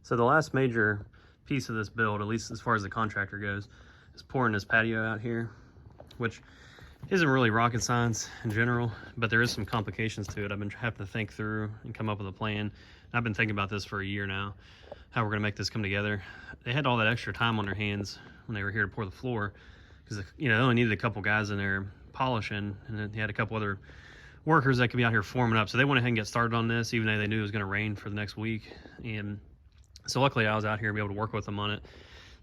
So the last major piece of this build, at least as far as the contractor goes, is pouring this patio out here, which isn't really rocket science in general, but there is some complications to it. I've been having to think through and come up with a plan. And I've been thinking about this for a year now, how we're gonna make this come together. They had all that extra time on their hands when they were here to pour the floor, because they only needed a couple guys in there polishing, and then they had a couple other workers that could be out here forming up. So they went ahead and get started on this, even though they knew it was gonna rain for the next week. And so luckily I was out here to be able to work with them on it,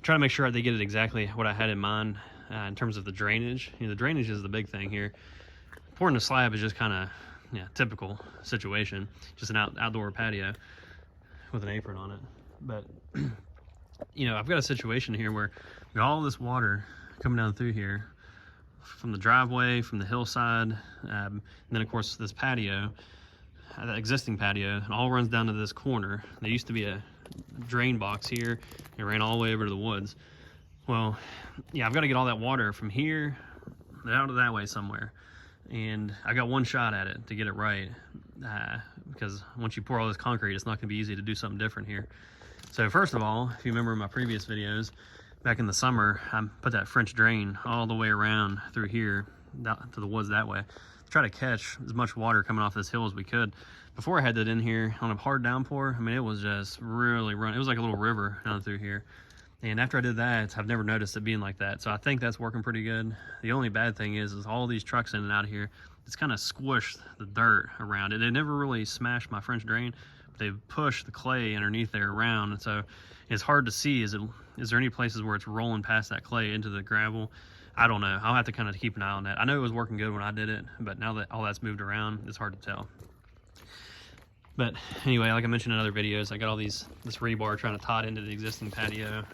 try to make sure they get it exactly what I had in mind in terms of the drainage. The drainage is the big thing here. Pouring the slab is just kind of typical situation, just an outdoor patio with an apron on it. But I've got a situation here where we got all this water coming down through here from the driveway, from the hillside, and then of course this patio, the existing patio, it all runs down to this corner. There used to be a drain box here. It ran all the way over to the woods. Well, I've got to get all that water from here out of that way somewhere, and I got one shot at it to get it right, because once you pour all this concrete, it's not going to be easy to do something different here. So first of all, if you remember my previous videos back in the summer, I put that French drain all the way around through here to the woods that way, try to catch as much water coming off this hill as we could. Before I had that in here on a hard downpour, I mean, it was just really running. It was like a little river down through here. And after I did that, I've never noticed it being like that. So I think that's working pretty good. The only bad thing is all these trucks in and out of here, it's kind of squished the dirt around it. They never really smashed my French drain, but they've pushed the clay underneath there around. And so it's hard to see, is there any places where it's rolling past that clay into the gravel? I don't know. I'll have to kind of keep an eye on that. I know it was working good when I did it, but now that all that's moved around, it's hard to tell. But anyway, like I mentioned in other videos, I got all this rebar trying to tie it into the existing patio,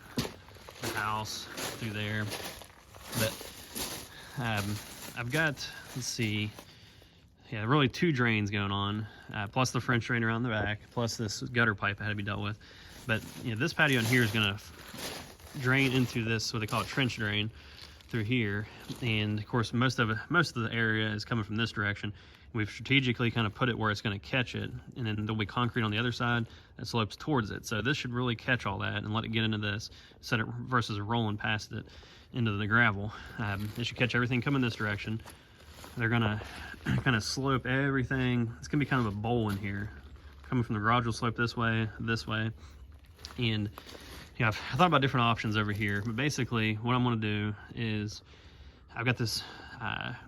the house, through there. But I've got, let's see, really two drains going on, plus the French drain around the back, plus this gutter pipe that had to be dealt with. But this patio in here is going to drain into this, what they call a trench drain, through here. And of course, most of the area is coming from this direction. We've strategically kind of put it where it's going to catch it, and then there'll be concrete on the other side that slopes towards it. So this should really catch all that and let it get into this, set it versus rolling past it into the gravel. It should catch everything coming this direction. They're gonna kind of slope everything. It's gonna be kind of a bowl in here. Coming from the garage will slope this way, and I thought about different options over here. But basically, what I'm gonna do is I've got this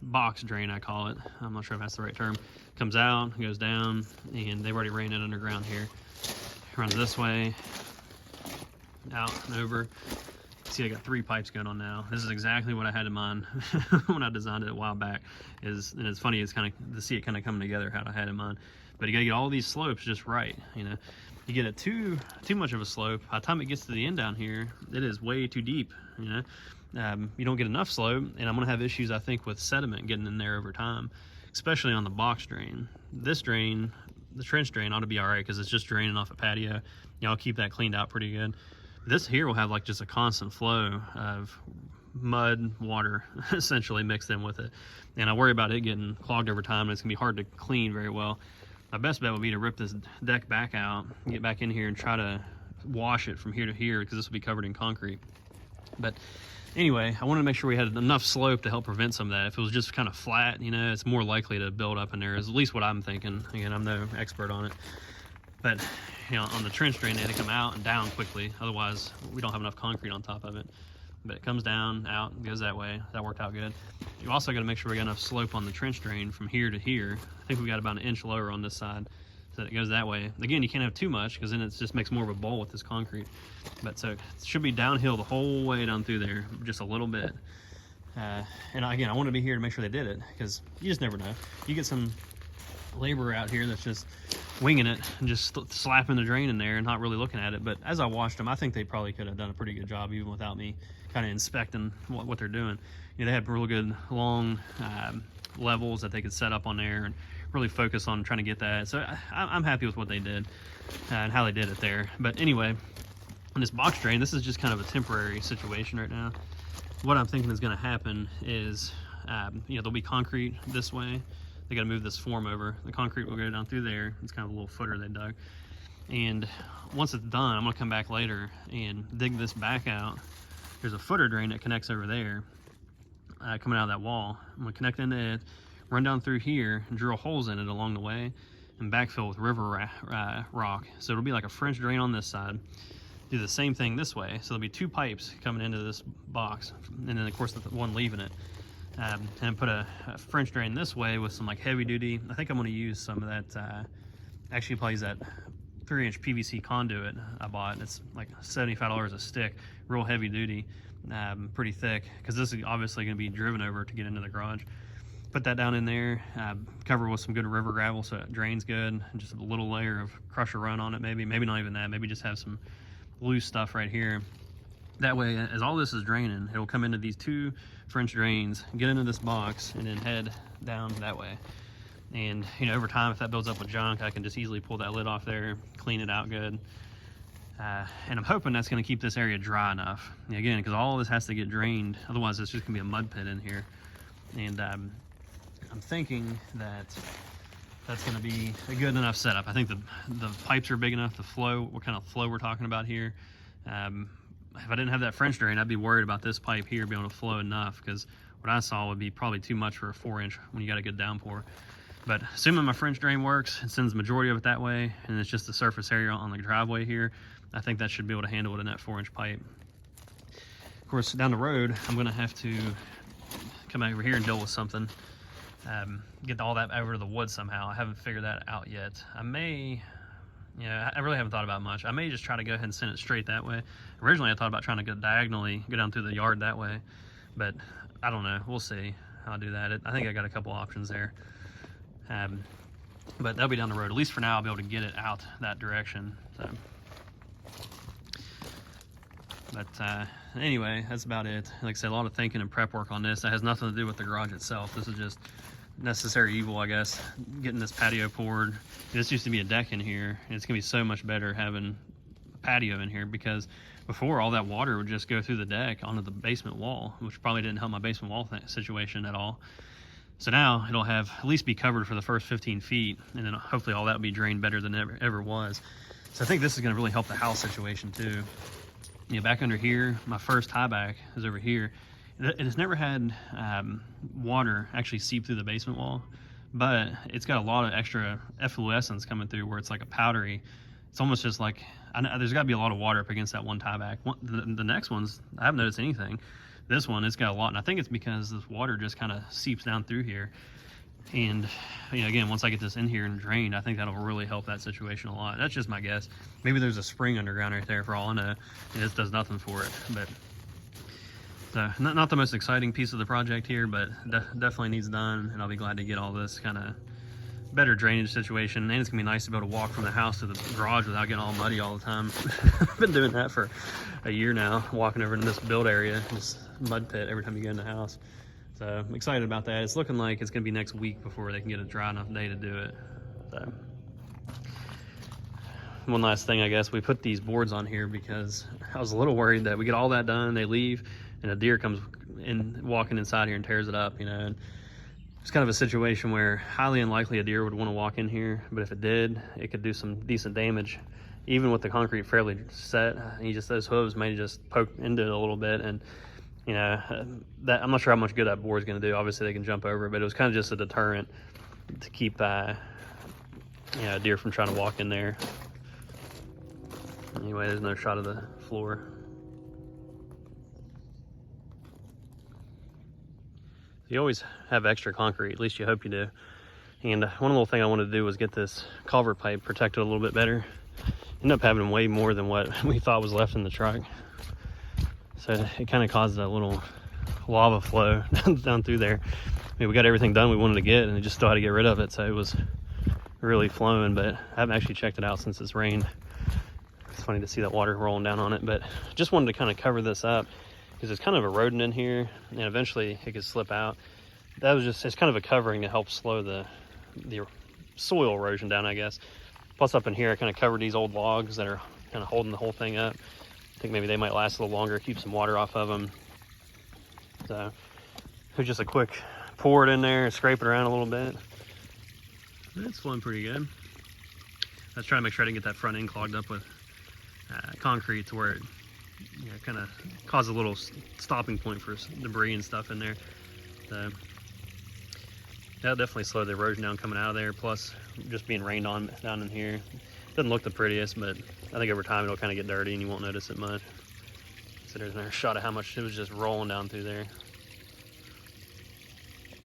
box drain, I call it. I'm not sure if that's the right term. Comes out, goes down, and they've already ran it underground here. Runs this way, out and over. See, I got 3 pipes going on now. This is exactly what I had in mind when I designed it a while back. And it's funny, it's kind of to see it kind of coming together how I had in mind. But you got to get all these slopes just right. You get it too much of a slope. By the time it gets to the end down here, it is way too deep. You don't get enough slope, and I'm gonna have issues, I think, with sediment getting in there over time, especially on the box drain. This drain, the trench drain, ought to be all right because it's just draining off a patio. I'll keep that cleaned out pretty good. This here will have like just a constant flow of mud, water, essentially mixed in with it, and I worry about it getting clogged over time, and it's gonna be hard to clean very well. My best bet would be to rip this deck back out, get back in here, and try to wash it from here to here because this will be covered in concrete. But anyway, I wanted to make sure we had enough slope to help prevent some of that. If it was just kind of flat, it's more likely to build up in there, is at least what I'm thinking. Again, I'm no expert on it. But on the trench drain, they had to come out and down quickly. Otherwise, we don't have enough concrete on top of it. But it comes down, out, and goes that way. That worked out good. You also got to make sure we got enough slope on the trench drain from here to here. I think we got about 1 inch lower on this side, so that it goes that way. Again, you can't have too much because then it just makes more of a bowl with this concrete. But so it should be downhill the whole way down through there, just a little bit. And again, I want to be here to make sure they did it, because you just never know. You get some laborer out here that's just winging it and just slapping the drain in there and not really looking at it. But as I watched them, I think they probably could have done a pretty good job even without me kind of inspecting what they're doing. They had real good long levels that they could set up on there and really focus on trying to get that. So I'm happy with what they did and how they did it there. But anyway, on this box drain, this is just kind of a temporary situation right now. What I'm thinking is going to happen is, there'll be concrete this way. They got to move this form over. The concrete will go down through there. It's kind of a little footer they dug. And once it's done, I'm gonna come back later and dig this back out. There's a footer drain that connects over there, coming out of that wall. I'm gonna connect into it, run down through here, and drill holes in it along the way, and backfill with river rock. So it'll be like a French drain on this side. Do the same thing this way. So there'll be 2 pipes coming into this box, and then of course the one leaving it. And put a French drain this way with some like heavy duty. I think I'm gonna use some of that, actually probably use that 3-inch PVC conduit I bought. It's like $75 a stick, real heavy duty, pretty thick, because this is obviously gonna be driven over to get into the garage. Put that down in there, cover with some good river gravel so it drains good, and just a little layer of crusher run on it, maybe not even that, maybe just have some loose stuff right here. That way, as all this is draining, it'll come into these 2 French drains, get into this box, and then head down that way. And you know, over time, if that builds up with junk, I can just easily pull that lid off there, clean it out good. And I'm hoping that's going to keep this area dry enough. Again, because all of this has to get drained, otherwise it's just going to be a mud pit in here. And I'm thinking that that's going to be a good enough setup. I think the pipes are big enough. The flow, what kind of flow we're talking about here. If I didn't have that French drain, I'd be worried about this pipe here being able to flow enough, because what I saw would be probably too much for a 4-inch when you got a good downpour. But assuming my French drain works and sends the majority of it that way, and it's just the surface area on the driveway here, I think that should be able to handle it in that 4-inch pipe. Of course, down the road, I'm gonna have to come over here and deal with something. Get all that over to the wood somehow. I haven't figured that out yet. I may, I really haven't thought about much. I may just try to go ahead and send it straight that way. Originally, I thought about trying to go diagonally, go down through the yard that way, but I don't know. We'll see how I do that. I think I got a couple options there. But that'll be down the road. At least for now, I'll be able to get it out that direction. So, but anyway, that's about it. Like I said, a lot of thinking and prep work on this. That has nothing to do with the garage itself. This is just necessary evil, I guess. Getting this patio poured. This used to be a deck in here, and it's gonna be so much better having a patio in here, because before, all that water would just go through the deck onto the basement wall, which probably didn't help my basement wall situation at all. So now it'll have at least be covered for the first 15 feet, and then hopefully all that will be drained better than it ever was. So I think this is going to really help the house situation too. Back under here, my first tie back is over here. It has never had water actually seep through the basement wall, but it's got a lot of extra efflorescence coming through, where it's like a powdery. It's almost just like, there's got to be a lot of water up against that one tie back. The next ones, I haven't noticed anything. This one, it's got a lot, and I think it's because this water just kind of seeps down through here. And again, once I get this in here and drained, I think that'll really help that situation a lot. That's just my guess. Maybe there's a spring underground right there for all I know, and this does nothing for it. But so not the most exciting piece of the project here, but definitely needs done, and I'll be glad to get all this kind of better drainage situation. And it's gonna be nice to be able to walk from the house to the garage without getting all muddy all the time. I've been doing that for a year now, walking over in this build area, this mud pit every time you get in the house. So I'm excited about that. It's looking like it's gonna be next week before they can get a dry enough day to do it. So one last thing, I guess, we put these boards on here because I was a little worried that we get all that done, they leave, and a deer comes in walking inside here and tears it up, and it's kind of a situation where highly unlikely a deer would want to walk in here, but if it did, it could do some decent damage. Even with the concrete fairly set, those hooves may just poke into it a little bit, and that I'm not sure how much good that board is going to do. Obviously they can jump over it, but it was kind of just a deterrent to keep a deer from trying to walk in there. Anyway, there's another shot of the floor. You always have extra concrete, at least you hope you do. And one little thing I wanted to do was get this culvert pipe protected a little bit better. Ended up having way more than what we thought was left in the truck. So it kind of caused a little lava flow down through there. I mean, we got everything done we wanted to get, and it just still had to get rid of it. So it was really flowing, but I haven't actually checked it out since it's rained. It's funny to see that water rolling down on it, but just wanted to kind of cover this up, because it's kind of eroding in here, and eventually it could slip out. That was just, it's kind of a covering to help slow the soil erosion down, I guess. Plus up in here, I kind of covered these old logs that are kind of holding the whole thing up. I think maybe they might last a little longer, keep some water off of them. So it was just a quick pour it in there and scrape it around a little bit. It's flowing pretty good. I was trying to make sure I didn't get that front end clogged up with concrete to where it, you know, kind of caused a little stopping point for debris and stuff in there. So that definitely slowed the erosion down coming out of there. Plus, just being rained on down in here, doesn't look the prettiest, but I think over time it'll kind of get dirty and you won't notice it much. So there's another shot of how much it was just rolling down through there.